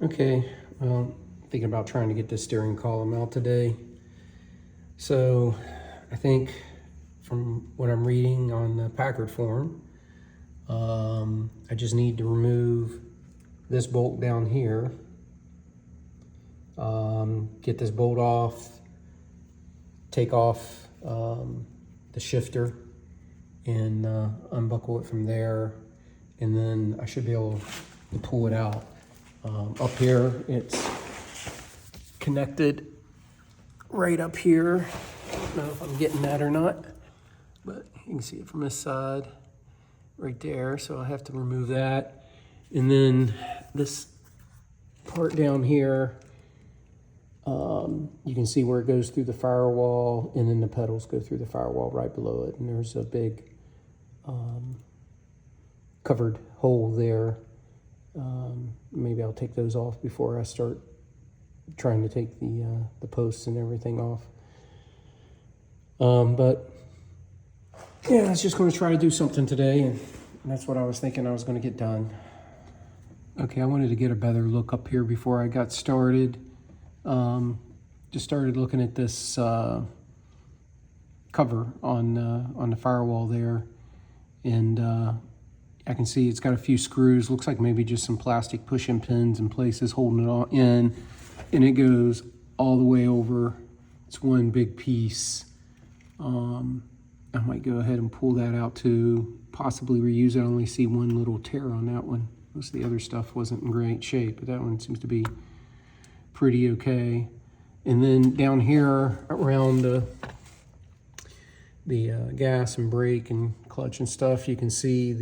Okay, well, thinking about trying to get this steering column out today. So I think from what I'm reading on the Packard form, I just need to remove this bolt down here, get this bolt off, take off the shifter and unbuckle it from there, and then I should be able to pull it out. Up here, it's connected right up here. I don't know if I'm getting that or not, but you can see it from this side right there. So I'll have to remove that. And then this part down here, you can see where it goes through the firewall, and then the pedals go through the firewall right below it. And there's a big covered hole there. Maybe I'll take those off before I start trying to take the posts and everything off. But yeah, I was just going to try to do something today, and that's what I was thinking I was going to get done. Okay, I wanted to get a better look up here before I got started. Just started looking at this cover on the firewall there, and I can see it's got a few screws. Looks like maybe just some plastic push-in pins in places holding it all in, and it goes all the way over. It's one big piece. I might go ahead and pull that out too, possibly reuse it. I only see one little tear on that one. Most of the other stuff wasn't in great shape, but that one seems to be pretty okay. And then down here around the gas and brake and clutch and stuff, you can see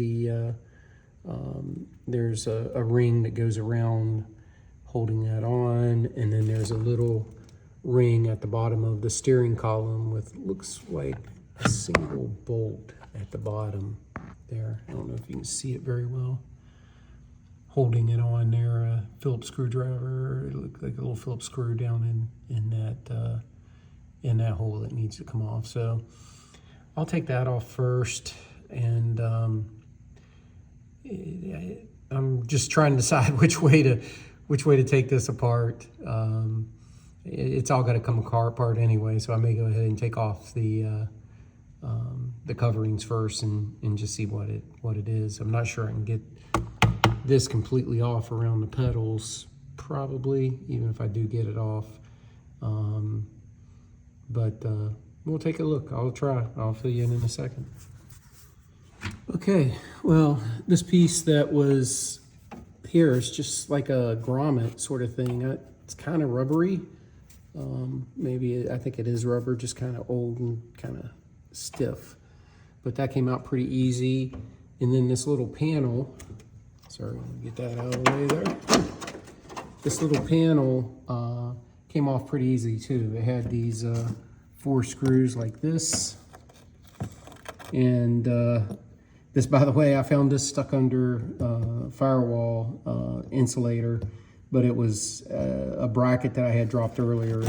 there's a ring that goes around holding that on, and then there's a little ring at the bottom of the steering column with looks like a single bolt at the bottom there. I don't know if you can see it very well. Holding it on there, a Phillips screwdriver. It looked like a little Phillips screw down in that hole that needs to come off. So I'll take that off first, and I'm just trying to decide which way to take this apart. It's all got to come apart anyway, so I may go ahead and take off the coverings first and just see what it is. I'm not sure I can get this completely off around the pedals, probably, even if I do get it off. But we'll take a look. I'll try. I'll fill you in a second. Okay, well, this piece that was here is just like a grommet sort of thing. It's kind of rubbery. Maybe I think it is rubber, just kind of old and kind of stiff. But that came out pretty easy. And then this little panel, sorry, let me get that out of the way there. This little panel came off pretty easy too. It had these 4 screws like this. And this, by the way, I found this stuck under firewall insulator, but it was a bracket that I had dropped earlier.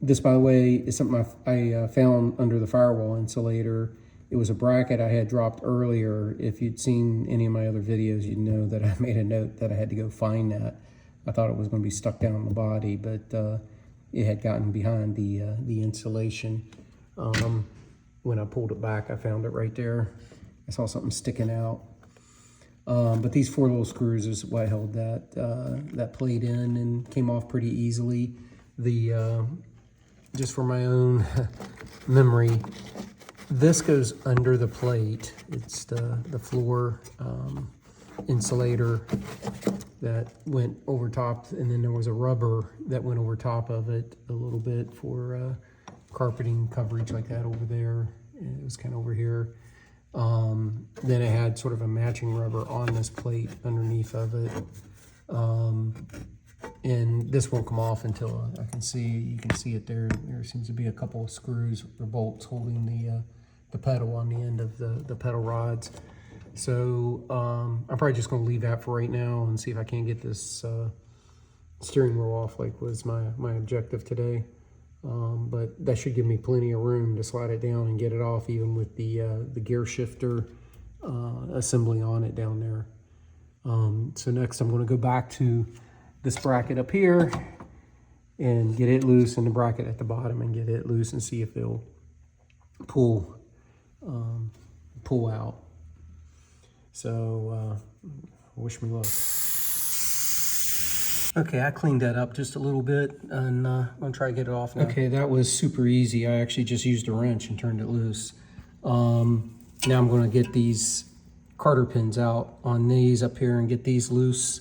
This, by the way, is something I found under the firewall insulator. It was a bracket I had dropped earlier. If you'd seen any of my other videos, you'd know that I made a note that I had to go find that. I thought it was going to be stuck down the body, but it had gotten behind the insulation. When I pulled it back, I found it right there. I saw something sticking out. But these 4 little screws is what held that plate in and came off pretty easily. Just for my own memory, this goes under the plate. It's the floor insulator that went over top, and then there was a rubber that went over top of it a little bit for carpeting coverage like that over there. It was kind of over here. Then it had sort of a matching rubber on this plate underneath of it. And this won't come off until you can see it there. There seems to be a couple of screws or bolts holding the pedal on the end of the pedal rods. So I'm probably just going to leave that for right now and see if I can get this steering wheel off, like was my objective today. But that should give me plenty of room to slide it down and get it off, even with the gear shifter assembly on it down there. So next I'm going to go back to this bracket up here and get it loose, and the bracket at the bottom and get it loose and see if it'll pull out. So wish me luck. Okay, I cleaned that up just a little bit, and I'm gonna try to get it off now. Okay, that was super easy. I actually just used a wrench and turned it loose. Now I'm gonna get these Carter pins out on these up here and get these loose.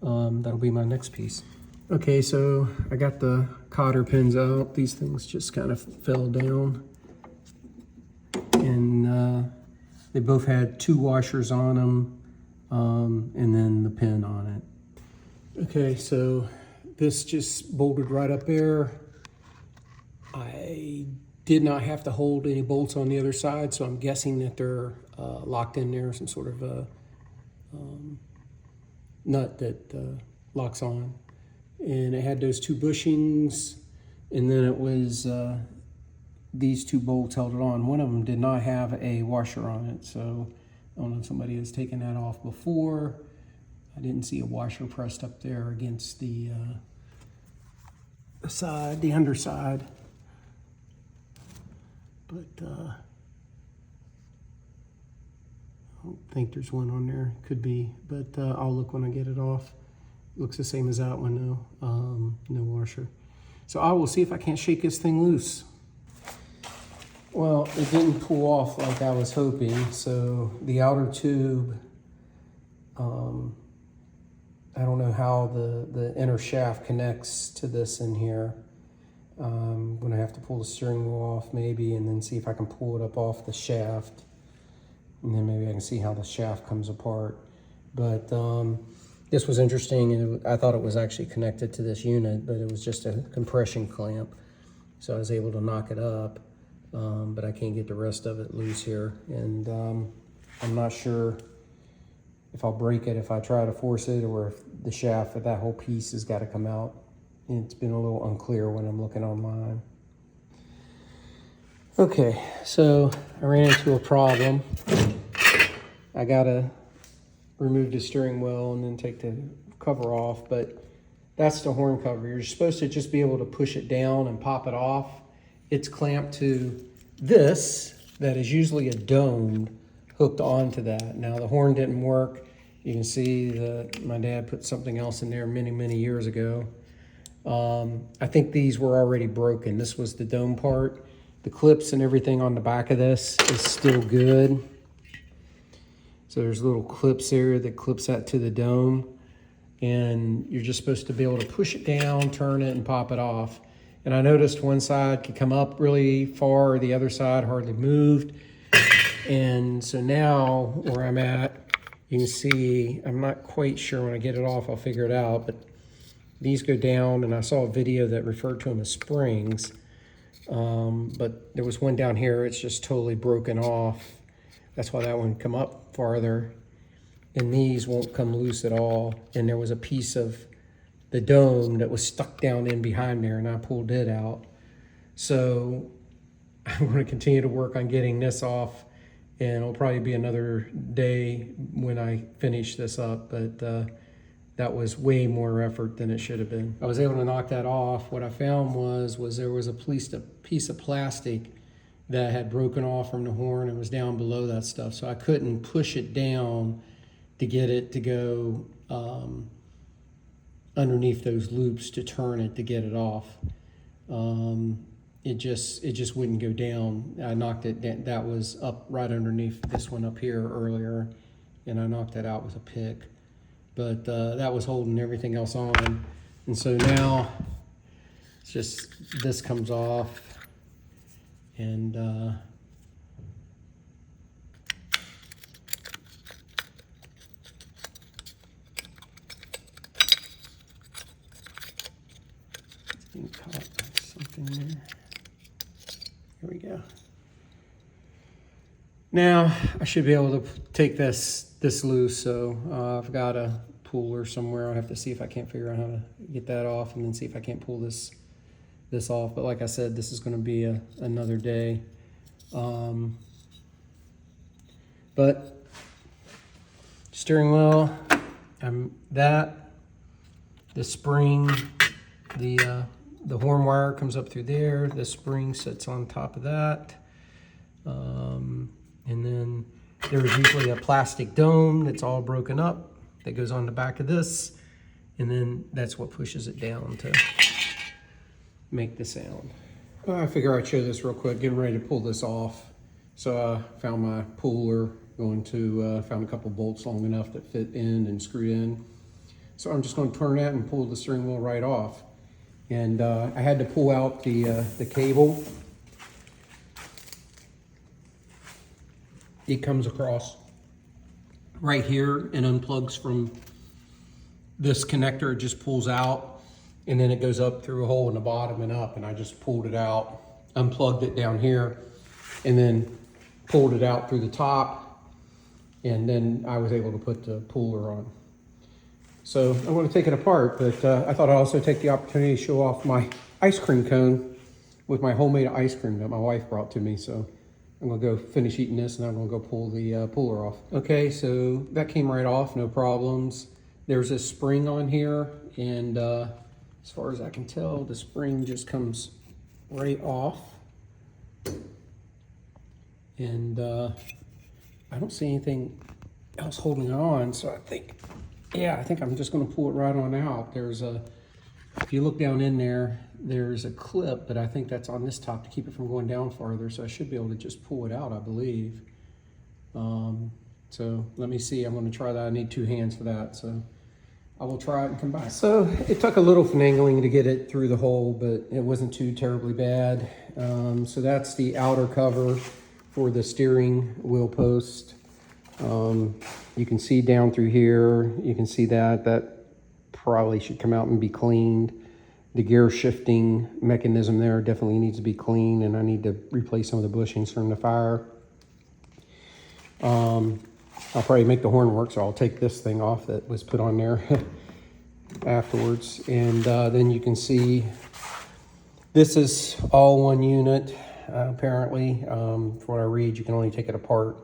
That'll be my next piece. Okay, so I got the cotter pins out. These things just kind of fell down. And they both had 2 washers on them, and then the pin on it. Okay, so this just bolted right up there. I did not have to hold any bolts on the other side, so I'm guessing that they're locked in there, some sort of nut that locks on. And it had those 2 bushings, and then it was these 2 bolts held it on. One of them did not have a washer on it, so I don't know if somebody has taken that off before. I didn't see a washer pressed up there against the side, the underside. But I don't think there's one on there. Could be, but I'll look when I get it off. Looks the same as that one though, no washer. So I will see if I can't shake this thing loose. Well, it didn't pull off like I was hoping. So the outer tube, I don't know how the inner shaft connects to this in here. I'm gonna have to pull the steering wheel off maybe, and then see if I can pull it up off the shaft. And then maybe I can see how the shaft comes apart. But this was interesting, and I thought it was actually connected to this unit, but it was just a compression clamp. So I was able to knock it up, but I can't get the rest of it loose here. And I'm not sure if I'll break it if I try to force it, or if the shaft of that whole piece has got to come out. It's been a little unclear when I'm looking online. Okay, so I ran into a problem. I gotta remove the steering wheel and then take the cover off, but that's the horn cover. You're supposed to just be able to push it down and pop it off. It's clamped to this that is usually a dome hooked onto that. Now the horn didn't work. You can see that my dad put something else in there many years ago. I think these were already broken. This was the dome part. The clips and everything on the back of this is still good. So there's little clips there that clips that to the dome, and you're just supposed to be able to push it down, turn it, and pop it off. And I noticed one side could come up really far, the other side hardly moved. And so now where I'm at, you can see, I'm not quite sure. When I get it off, I'll figure it out, but these go down, and I saw a video that referred to them as springs. But there was one down here, it's just totally broken off. That's why that one come up farther, and these won't come loose at all. And there was a piece of the dome that was stuck down in behind there, and I pulled it out. So I'm going to continue to work on getting this off, and it'll probably be another day when I finish this up, but that was way more effort than it should have been. I was able to knock that off. What I found was there was a piece of plastic that had broken off from the horn and was down below that stuff. So I couldn't push it down to get it to go underneath those loops to turn it to get it off. It just wouldn't go down. I knocked it down. That was up right underneath this one up here earlier, and I knocked that out with a pick. But that was holding everything else on. And so now it's just, this comes off, and it's getting caught on something there. Here we go. Now I should be able to take this loose. So I've got a puller somewhere. I'll have to see if I can't figure out how to get that off, and then see if I can't pull this off. But like I said, this is going to be another day. But steering wheel The spring, the horn wire comes up through there. The spring sits on top of that. And then there's usually a plastic dome that's all broken up that goes on the back of this. And then that's what pushes it down to make the sound. I figure I'd show this real quick, getting ready to pull this off. So I found my puller, found a couple bolts long enough that fit in and screwed in. So I'm just going to turn that and pull the steering wheel right off. And I had to pull out the cable. It comes across right here and unplugs from this connector. It just pulls out and then it goes up through a hole in the bottom and up, and I just pulled it out, unplugged it down here, and then pulled it out through the top, and then I was able to put the puller on. So I'm going to take it apart, but I thought I'd also take the opportunity to show off my ice cream cone with my homemade ice cream that my wife brought to me. So I'm going to go finish eating this, and I'm going to go pull the puller off. Okay, so that came right off, no problems. There's a spring on here, and as far as I can tell, the spring just comes right off. And I don't see anything else holding it on, so I think I'm just going to pull it right on out. If you look down in there, there's a clip, but I think that's on this top to keep it from going down farther, so I should be able to just pull it out, I believe. So let me see. I'm going to try that. I need 2 hands for that, so I will try it and come back. So it took a little finagling to get it through the hole, but it wasn't too terribly bad. So that's the outer cover for the steering wheel post. You can see down through here, you can see that probably should come out and be cleaned. The gear shifting mechanism there definitely needs to be cleaned, and I need to replace some of the bushings from the fire. I'll probably make the horn work, so I'll take this thing off that was put on there afterwards. And then you can see this is all one unit, apparently. From what I read, you can only take it apart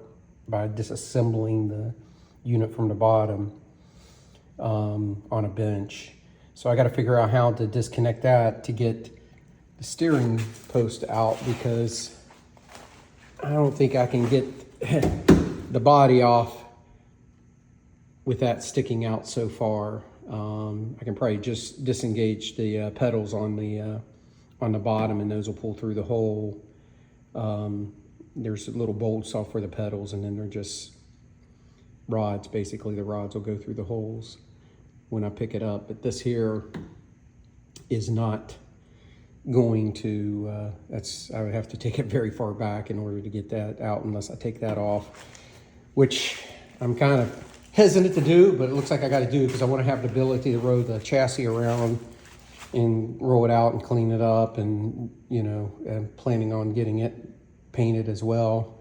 by disassembling the unit from the bottom on a bench. So I got to figure out how to disconnect that to get the steering post out, because I don't think I can get the body off with that sticking out so far. I can probably just disengage the pedals on the bottom, and those will pull through the hole. There's little bolts off for the pedals, and then they're just rods. Basically, the rods will go through the holes when I pick it up. But this here is not going to, I would have to take it very far back in order to get that out, unless I take that off, which I'm kind of hesitant to do, but it looks like I got to do, because I want to have the ability to roll the chassis around and roll it out and clean it up, and I'm planning on getting it painted as well.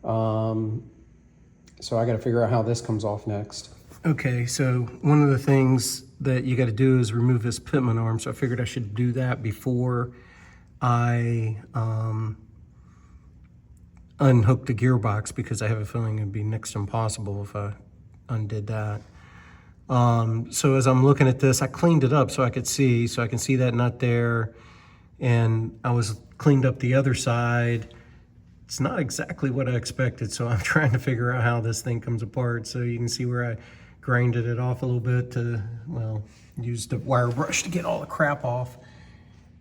So I got to figure out how this comes off next. Okay, so one of the things that you got to do is remove this pitman arm, so I figured I should do that before I unhook the gearbox, because I have a feeling it'd be next to impossible if I undid that. So as I'm looking at this, I cleaned it up so I can see that nut there, and I was cleaned up the other side. It's not exactly what I expected, so I'm trying to figure out how this thing comes apart. So you can see where I grinded it off a little bit to, use the wire brush to get all the crap off.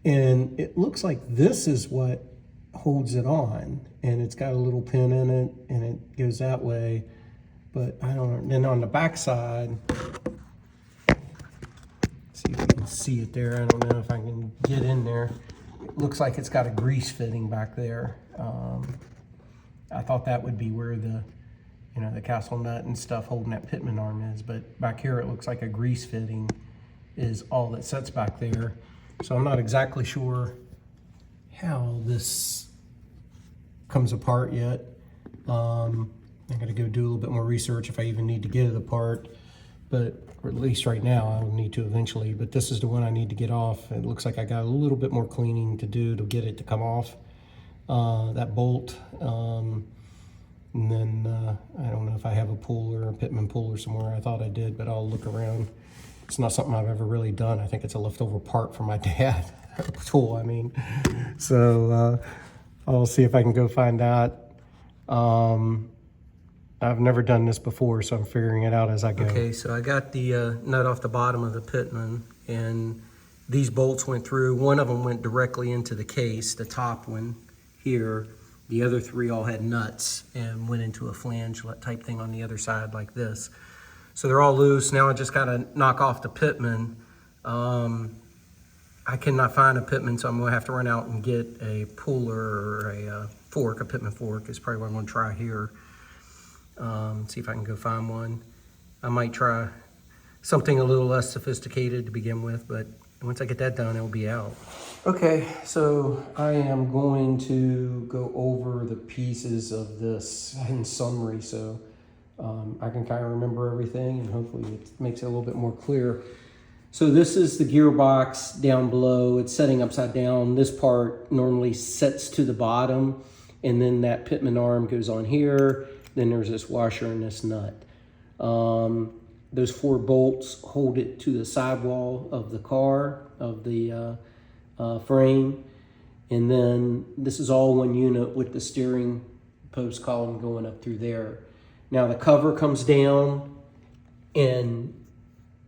And it looks like this is what holds it on, and it's got a little pin in it, and it goes that way. But I don't know. Then on the back side, see if you can see it there. I don't know if I can get in there. It looks like it's got a grease fitting back there. I thought that would be where the castle nut and stuff holding that pitman arm is, but back here it looks like a grease fitting is all that sits back there. So I'm not exactly sure how this comes apart yet. I gotta go do a little bit more research if I even need to get it apart, or at least right now I will need to eventually, but this is the one I need to get off. It looks like I got a little bit more cleaning to do to get it to come off. That bolt, And then I don't know if I have a puller, a pitman puller somewhere. I thought I did, but I'll look around. It's not something I've ever really done. I think it's a leftover part from my dad. Tool, I mean. So I'll see if I can go find that. I've never done this before, so I'm figuring it out as I go. Okay, so I got the nut off the bottom of the pitman, and these bolts went through. One of them went directly into the case, the top one here. The other three all had nuts and went into a flange type thing on the other side like this. So they're all loose. Now I just got to knock off the pitman. I cannot find a pitman, so I'm going to have to run out and get a puller or a fork. A pitman fork is probably what I'm going to try here. See if I can go find one. I might try something a little less sophisticated to begin with, but once I get that done, it'll be out. Okay, so I am going to go over the pieces of this in summary, so I can kind of remember everything, and hopefully it makes it a little bit more clear. So this is the gearbox down below. It's setting upside down. This part normally sets to the bottom, and then that pitman arm goes on here. Then there's this washer and this nut. Those 4 bolts hold it to the sidewall of the car, of the frame. And then this is all one unit with the steering post column going up through there. Now the cover comes down and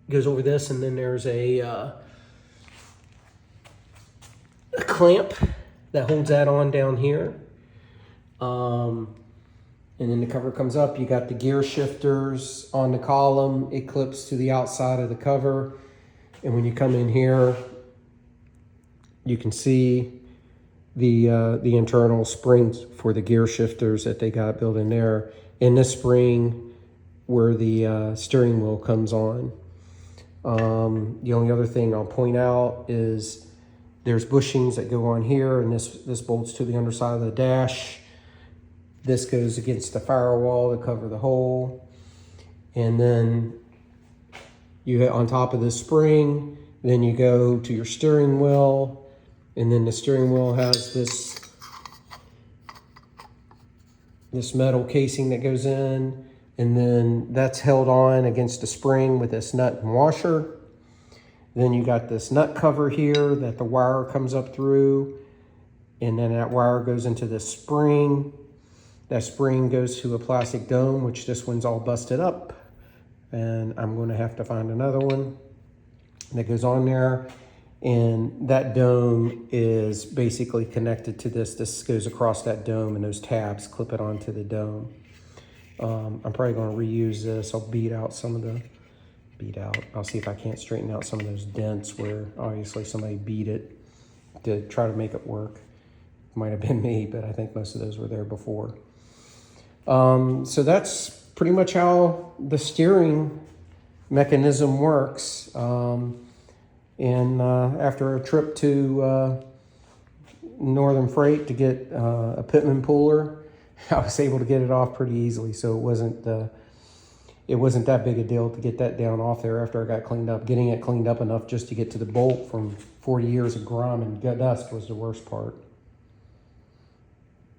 goes over this, and then there's a clamp that holds that on down here. And then the cover comes up. You got the gear shifters on the column. It clips to the outside of the cover. And when you come in here, you can see the internal springs for the gear shifters that they got built in there. And this spring where the steering wheel comes on. The only other thing I'll point out is there's bushings that go on here, and this bolts to the underside of the dash. This goes against the firewall to cover the hole. And then you hit on top of this spring, then you go to your steering wheel, and then the steering wheel has this metal casing that goes in, and then that's held on against the spring with this nut and washer. Then you got this nut cover here that the wire comes up through, and then that wire goes into this spring. That spring goes to a plastic dome, which this one's all busted up. And I'm going to have to find another one that goes on there. And that dome is basically connected to this. This goes across that dome, and those tabs clip it onto the dome. I'm probably going to reuse this. I'll I'll see if I can't straighten out some of those dents where obviously somebody beat it to try to make it work. Might have been me, but I think most of those were there before. So that's pretty much how the steering mechanism works. And after a trip to Northern Freight to get a pitman puller, I was able to get it off pretty easily. So it wasn't that big a deal to get that down off there after I got cleaned up. Getting it cleaned up enough just to get to the bolt from 40 years of grime and dust was the worst part.